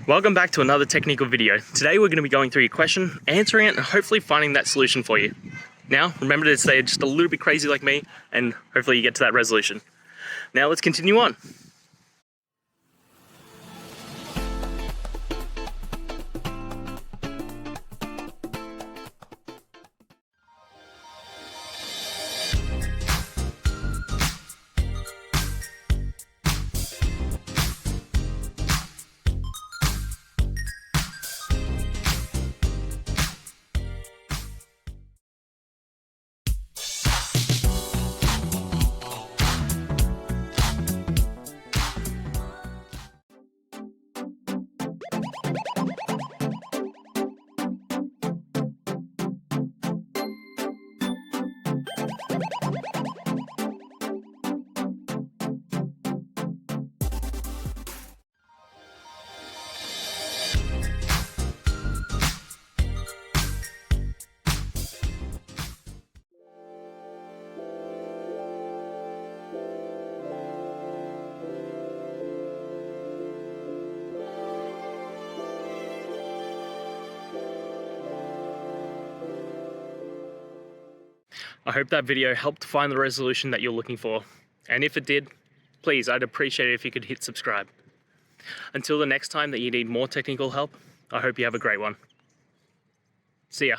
Welcome back to another technical video. Today we're going to be going through your question, answering it, and hopefully finding that solution for you. Now, remember to stay just a little bit crazy like me, and hopefully you get to that resolution. Now let's continue on. I hope that video helped find the resolution that you're looking for. And if it did, please, I'd appreciate it if you could hit subscribe. Until the next time that you need more technical help, I hope you have a great one. See ya.